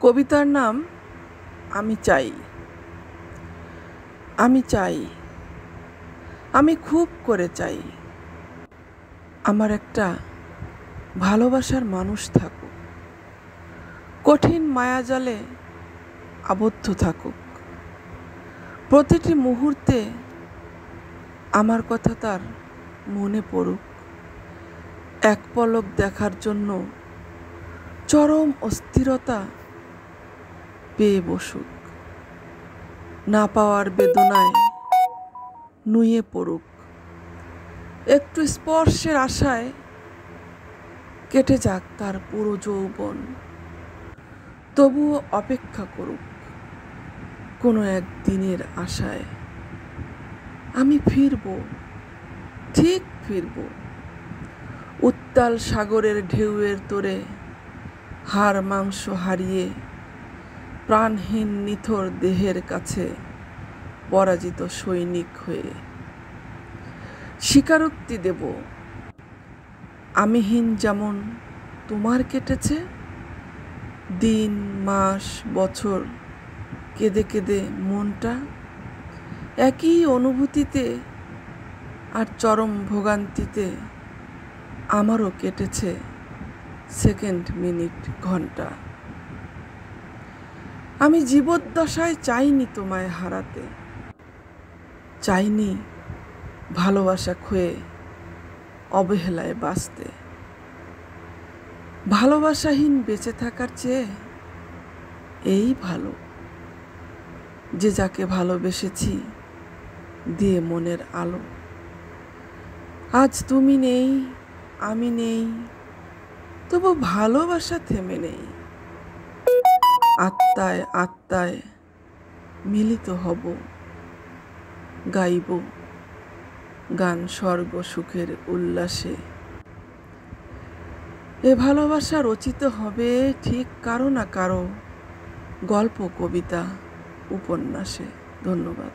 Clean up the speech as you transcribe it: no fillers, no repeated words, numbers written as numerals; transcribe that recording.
কবিতার নাম আমি চাই। আমি চাই, আমি খুব করে চাই আমার একটা ভালোবাসার মানুষ থাকুক, কঠিন মায়াজালে আবদ্ধ থাকুক, প্রতিটি মুহূর্তে আমার কথা তার মনে পড়ুক, এক পলক দেখার জন্য চরম অস্থিরতা পেয়ে বসুক, না পাওয়ার বেদনায় নুয়ে পড়ুক, একটু স্পর্শের আশায় কেটে যাক তার পুরো যৌবন, তবুও অপেক্ষা করুক কোনো একদিনের আশায়। আমি ফিরব, ঠিক ফিরব, উত্তাল সাগরের ঢেউয়ের তোরে হাড় মাংস হারিয়ে, প্রাণহীন নিথর দেহের কাছে পরাজিত সৈনিক হয়ে। স্বীকারোক্তি দেব, আমিহীন যেমন তোমার কেটেছে দিন, মাস, বছর, কেঁদে কেঁদে মনটা, একই অনুভূতিতে আর চরম ভোগান্তিতে আমারও কেটেছে সেকেন্ড, মিনিট, ঘন্টা। আমি জীবদ্দশায় চাইনি তোমায় হারাতে, চাইনি ভালোবাসা ক্ষয়ে অবহেলায় বাঁচতে। ভালোবাসাহীন বেঁচে থাকার চেয়ে এই ভালো যে যাকে ভালোবেসেছি দিয়ে মনের আলো। আজ তুমি নেই, আমি নেই, তবু ভালোবাসা থেমে নেই। আত্মায় আত্মায় মিলিত হব, গাইব গান স্বর্গ সুখের উল্লাসে। এ ভালোবাসা রচিত হবে ঠিক কারো না কারো গল্প, কবিতা, উপন্যাসে। ধন্যবাদ।